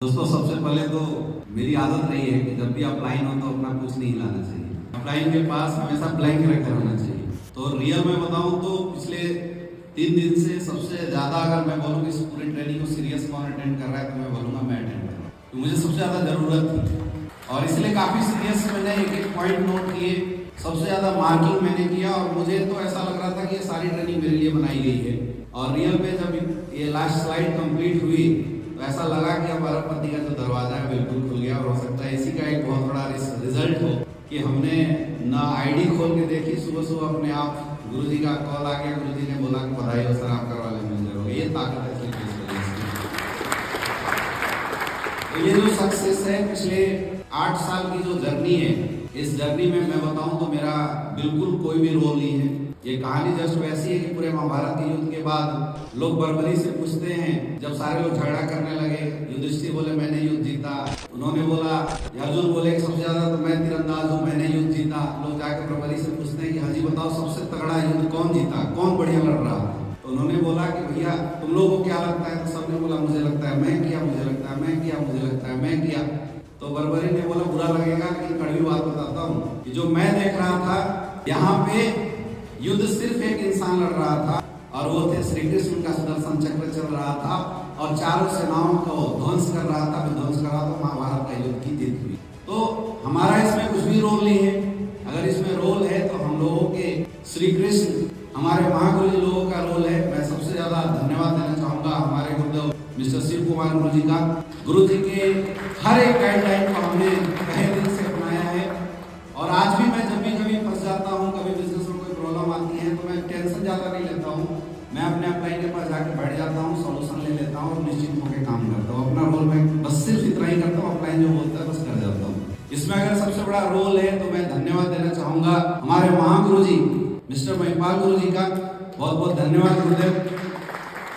दोस्तों, सबसे पहले तो मेरी आदत रही है कि जब भी अपलाइन हो तो अपना कुछ नहीं हिलाना चाहिए। अपलाइन के पास हमेशा ब्लैंक रखकर होना चाहिए। तो रियल में बताऊं तो पिछले 3 दिन से सबसे ज्यादा अगर मैं बोलूं कि इस पूरी ट्रेनिंग को सीरियस कौन अटेंड कर रहा है तो मैं बोलूंगा मैं अटेंड कर रहा हूँ। तो मुझे सबसे ज्यादा जरूरत थी और इसलिए काफी सीरियस मैंने एक पॉइंट नोट किए, सबसे ज्यादा मार्किंग मैंने किया और मुझे तो ऐसा लग रहा था कि ये सारी ट्रेनिंग मेरे लिए बनाई गई है। और रियल में जब ये लास्ट स्लाइड कंप्लीट हुई तो ऐसा लगा कि अब अरबपति का जो दरवाजा है बिल्कुल खुल गया। और हो सकता है इसी का एक बहुत बड़ा रिजल्ट हो कि हमने ना आईडी खोल के देखी, सुबह सुबह अपने आप गुरुजी का कॉल आ गया, गुरुजी ने बोला कि बधाई हो सर, आपका वाले मैनेजर हो गए। ये ताकत है तो ये जो सक्सेस है पिछले 8 साल की जो जर्नी है, इस जर्नी में मैं बताऊं तो मेरा बिल्कुल कोई भी रोल नहीं है। ये कहानी जस्ट वैसी है कि पूरे महाभारत के युद्ध के बाद लोग बर्बरी से पूछते हैं, जब सारे लोग झगड़ा करने लगे, युधिष्ठिर बोले मैंने युद्ध जीता, उन्होंने बोला, अर्जुन बोले कि सबसे ज्यादा तो मैं तीरंदाज हूँ, मैंने युद्ध जीता। लोग जाकर बर्बरी से पूछते हैं कि हाँ जी बताओ सबसे तगड़ा युद्ध कौन जीता, कौन बढ़िया लड़ रहा। तो उन्होंने बोला कि भैया तुम लोगों को क्या लगता है? तो सबने बोला मुझे लगता है मैं किया, मुझे लगता है मैं किया, मुझे लगता है मैं किया। तो बर्बरी ने बोला बुरा लगेगा लेकिन कड़वी बात बताता हूँ कि जो मैं देख रहा था, यहाँ पे युद्ध सिर्फ एक इंसान लड़ रहा था और वो थे श्री कृष्ण का सुदर्शन चक्र चल रहा था और चारों सेनाओं को ध्वंस कर रहा था, विध्वंस कर रहा था। महाभारत का युद्ध की जीत हुई। तो हमारा इसमें कुछ भी रोल नहीं है। अगर इसमें रोल है तो हम लोगों के श्री कृष्ण हमारे महागुरु जी लोगों का रोल है। मैं सबसे ज्यादा धन्यवाद देना चाहूंगा हमारे गुरुदेव मिस्टर शिव कुमार गुरु जी का। गुरु जी के हर एक गाइडलाइन को हमने तहे दिल से अपनाया है और आज भी मैं जब भी कभी फंस जाता हूँ, कभी बिजनेस में कोई प्रॉब्लम आती है तो मैं टेंशन ज्यादा नहीं लेता हूँ। मैं अपने अपलाइन के पास जाकर बैठ जाता हूँ, सॉल्यूशन ले लेता हूँ और निश्चित होकर काम करता हूँ। अपना रोल मैं बस सिर्फ इतना ही करता हूँ, अपलाइन जो बोलता है बस कर जाता हूँ। इसमें अगर सबसे बड़ा रोल है तो मैं धन्यवाद देना चाहूंगा हमारे महागुरु जी मिस्टर महिपाल गुरु जी का। बहुत बहुत धन्यवाद गुरुदेव,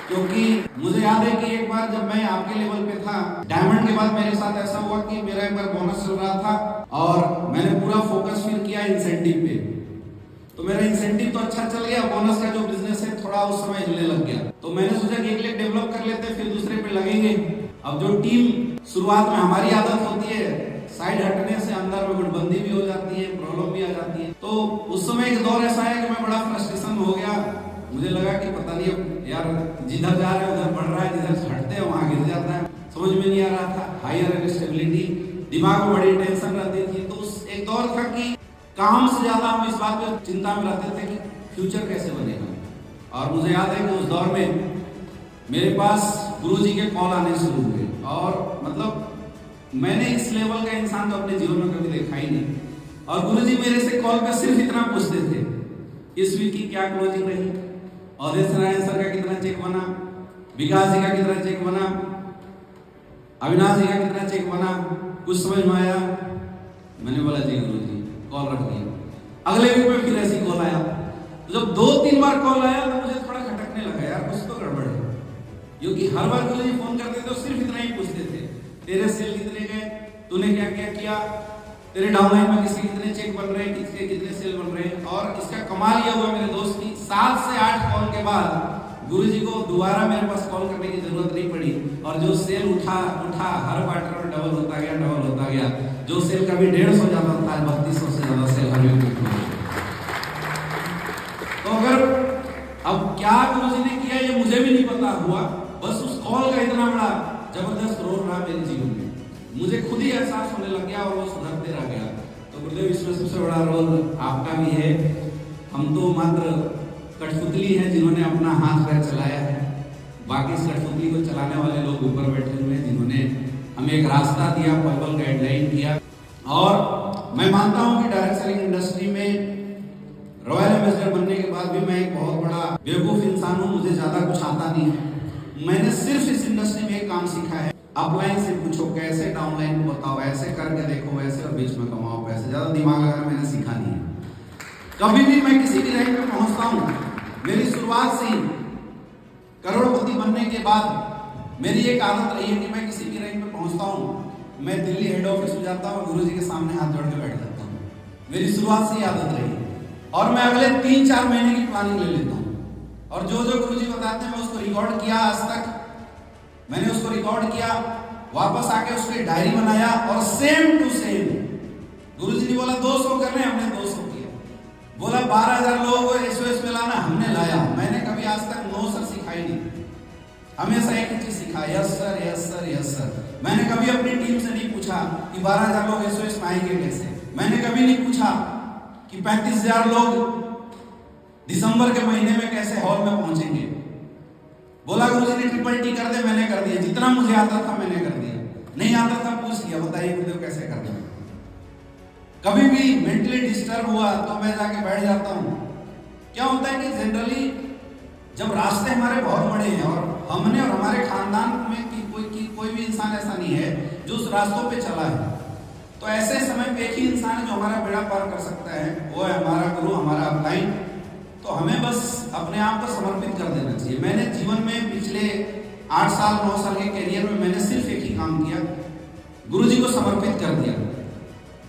क्योंकि मुझे याद है कि एक बार जब मैं आपके लेवल पे था, डायमंड के बाद मेरे साथ ऐसा हुआ कि मेरा एक बार बोनस चल रहा था और मैंने पूरा फोकस फिर किया इंसेंटिव पे। तो मेरा इंसेंटिव तो अच्छा चल गया, बोनस का जो बिजनेस है थोड़ा उस समय हिलने लग गया। तो मैंने सोचा कि एक लेग डेवलप कर लेते फिर दूसरे पे लगेंगे। अब जो टीम शुरुआत में हमारी आदत होती है साइड हटने से, अंदर में गुटबंदी भी हो जाती है, प्रॉब्लम भी आ जाती है। तो उस समय एक दौर ऐसा है कि मैं बड़ा फ्रस्ट्रेशन हो गया। मुझे लगा कि पता नहीं यार, जिधर जा रहे हैं उधर बढ़ रहा है, जिधर हटते हैं वहां गिर जाता है। समझ में नहीं आ रहा था, हायर स्टेबिलिटी, दिमाग में बड़ी टेंशन रहती थी। तो उस एक दौर था कि काम से ज्यादा हम इस बात पे चिंता में रहते थे कि फ्यूचर कैसे बनेगा। और मुझे याद है कि उस दौर में मेरे पास गुरुजी के कॉल आने शुरू हुए और मतलब मैंने इस लेवल का इंसान तो अपने जीवन में कभी देखा ही नहीं। और गुरुजी मेरे से कॉल पे सिर्फ इतना पूछते थे, इस वीक की क्या क्लोजिंग रही, अवधेश नारायण सर का कितना चेक बना, विकास जी का कितना चेक बना, अविनाश जी का कितना चेक बना, कुछ समझ में आया? मैंने बोला जी गुरुजी, कॉल रख दिया। अगले वीक में फिर ऐसी कॉल आया। तो जब 2-3 बार कॉल आया तो मुझे थोड़ा खटकने लगा, यार कुछ तो गड़बड़ है। क्योंकि हर बार गुरुजी फोन करते तो सिर्फ इतना ही पूछते थे, तेरे सेल कितने गए, तूने क्या क्या किया, तेरे डाउनलाइन में किसके कितने चेक बन रहे हैं, किसके कितने सेल बन रहे हैं। और इसका कमाल यह हुआ मेरे दोस्त की 7 से 8 कॉल के बाद गुरुजी को दोबारा मेरे पास कॉल करने की जरूरत नहीं पड़ी। और जो सेल उठा हर क्वार्टर में डबल होता गया। जो सेल कभी 150 जाता था, 3200 से ज्यादा सेल हर वीक में। तो अगर अब क्या गुरुजी ने किया ये मुझे भी नहीं पता हुआ, बस उस कॉल का इतना बड़ा जबरदस्त रोल रहा मेरे जीवन में। मुझे खुद ही एहसास होने लग गया और वो सुधरते रह गया। तो गुरुदेव इसमें सबसे बड़ा रोल आपका भी है। हम तो मात्र कठपुतली हैं जिन्होंने अपना हाथ पैर चलाया है। बाकी इस कठपुतली को चलाने वाले लोग ऊपर बैठे हुए हैं जिन्होंने हमें एक रास्ता दिया, पर्पल गाइडलाइन किया। और मैं मानता हूं कि डायरेक्ट सेलिंग इंडस्ट्री में रॉयल एम्बेसडर बनने के बाद भी मैं एक बहुत बड़ा बेवकूफ इंसान हूं, मुझे ज्यादा कुछ आता नहीं है। मैंने सिर्फ इस इंडस्ट्री में एक काम सीखा है, अपलाइन से पूछो कैसे, डाउनलाइन को बताओ, ऐसे करके देखो, वैसे और बीच में कमाओ पैसे। ज्यादा दिमाग लगाना मैंने सीखा नहीं है। कभी भी मैं किसी भी रैंक पे पहुंचता हूं, मेरी शुरुआत से ही करोड़पति बनने के बाद मेरी एक आदत रही है कि मैं किसी भी रैंक पे पहुंचता हूं, मैं दिल्ली हेड ऑफिस में जाता हूं, गुरुजी के सामने हाथ जोड़ के बैठ जाता हूं। मेरी शुरुआत से ही आदत रही और मैं अगले 3-4 महीने की प्लानिंग ले लेता हूं। और जो गुरुजी बताते हैं मैं उसको रिकॉर्ड किया, आज तक मैंने उसको रिकॉर्ड किया वापस आके उसकी डायरी बनाया और सेम टू सेम गुरुजी ने बोला 200 करने, हमने 200 किया। बोला 12,000 लोगों को SOS में लाना, हमने लाया। मैंने कभी आज तक नो सर सिखाई नहीं, हमेशा एक ही चीज सिखा, yes sir yes sir yes sir. मैंने कभी अपनी टीम से नहीं पूछा कि 12,000 लोग SOS में आएंगे कैसे। मैंने कभी नहीं पूछा कि 35,000 लोग दिसंबर के महीने में कैसे हॉल में पहुंचेंगे। बोला गुरुजी ने ट्रिपल टी कर दे, मैंने कर दिया। जितना मुझे आता था मैंने कर दिया, नहीं आता था पूछ लिया, बताइए गुरुदेव कैसे कर दिया। कभी भी मेंटली डिस्टर्ब हुआ तो मैं जाके बैठ जाता हूँ। क्या होता है कि जनरली जब रास्ते हमारे बहुत बड़े हैं और हमने और हमारे खानदान में कोई भी इंसान ऐसा नहीं है जो उस रास्तों पे चला है, तो ऐसे समय पे एक ही इंसान है जो हमारा बेड़ा पार कर सकता है, वो है हमारा गुरु, हमारा अपलाइन। तो हमें बस अपने आप को समर्पित कर देना चाहिए। मैंने जीवन में पिछले 8 साल 9 साल के कैरियर में मैंने सिर्फ एक ही काम किया, गुरुजी को समर्पित कर दिया।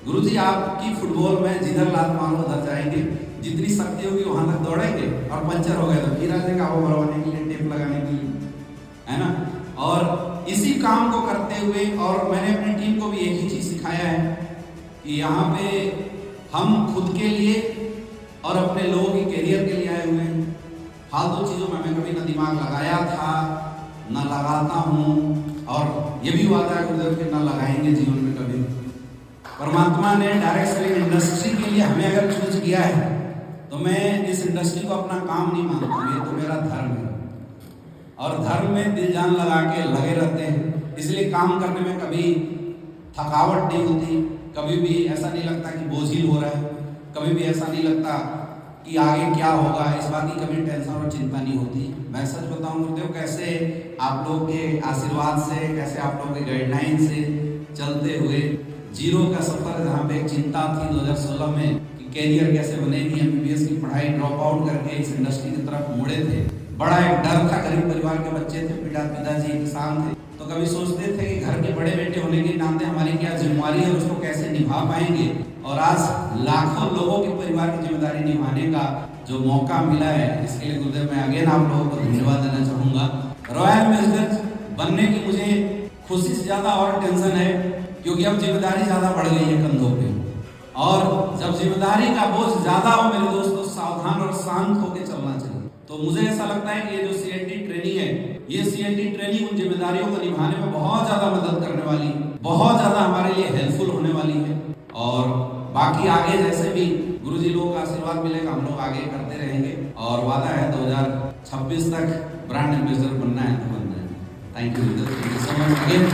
गुरुजी आपकी फुटबॉल में जिधर लात मारो उधर जाएंगे, जितनी शक्ति होगी वहां तक दौड़ेंगे, और पंचर हो गए तो फिर आ जाएगा वो भरवाने के लिए, टेप लगाने के लिए, है ना। और इसी काम को करते हुए, और मैंने अपनी टीम को भी एक ही चीज सिखाया है कि यहाँ पे हम खुद के लिए और अपने लोगों के कैरियर के लिए आए हुए हैं। फालतू चीजों में मैं कभी ना दिमाग लगाया था ना लगाता हूँ, और ये भी वादा है गुरुदेव के ना लगाएंगे जीवन में कभी। परमात्मा ने डायरेक्ट सेलिंग इंडस्ट्री के लिए हमें अगर चूज किया है तो मैं इस इंडस्ट्री को अपना काम नहीं मानता हूँ, ये तो मेरा धर्म है। और धर्म में दिल जान लगा के लगे रहते हैं, इसलिए काम करने में कभी थकावट नहीं होती, कभी भी ऐसा नहीं लगता कि बोझिल हो रहा है, कभी भी ऐसा नहीं लगता कि आगे क्या होगा, इस बात की कभी टेंशन और चिंता नहीं होती। मैं सच बताऊं गुरुदेव, कैसे आप लोग के आशीर्वाद से, कैसे आप लोग के गाइडलाइन से चलते हुए जीरो का सफर, जहाँ पे एक चिंता थी 2016 में कि कैरियर कैसे बनेगी, MBBS की पढ़ाई ड्रॉप आउट करके इस इंडस्ट्री की तरफ मुड़े थे। बड़ा एक डर था, गरीब परिवार के बच्चे थे, पिताजी किसान थे, तो कभी सोचते थे कि घर के बड़े बेटे होने के नाते हमारी क्या जिम्मेवारी है, उसको कैसे निभा पाएंगे। और आज लाखों लोगों के परिवार की जिम्मेदारी निभाने का जो मौका मिला है, इसके लिए गुरुदेव मैं अगेन आप लोगों को धन्यवाद देना चाहूंगा। रॉयल मैजिस्ट्रेट बनने की मुझे खुशी से ज्यादा और टेंशन है, क्योंकि अब जिम्मेदारी ज्यादा बढ़ गई है कंधों पे, और जब जिम्मेदारी का बोझ ज्यादा हो मेरे दोस्तों, सावधान और शांत होकर चलना चाहिए। तो मुझे ऐसा लगता है कि ये जो CNT ट्रेनिंग है, ये CNT ट्रेनिंग उन जिम्मेदारियों को निभाने में बहुत ज्यादा मदद करने वाली, बहुत ज्यादा हमारे लिए हेल्पफुल होने वाली है। और बाकी आगे जैसे भी गुरुजी लोगों का आशीर्वाद मिलेगा, हम लोग आगे करते रहेंगे, और वादा है 2026 तक ब्रांड एम्बेसडर बनना है तो बनना है। Thank you so much again.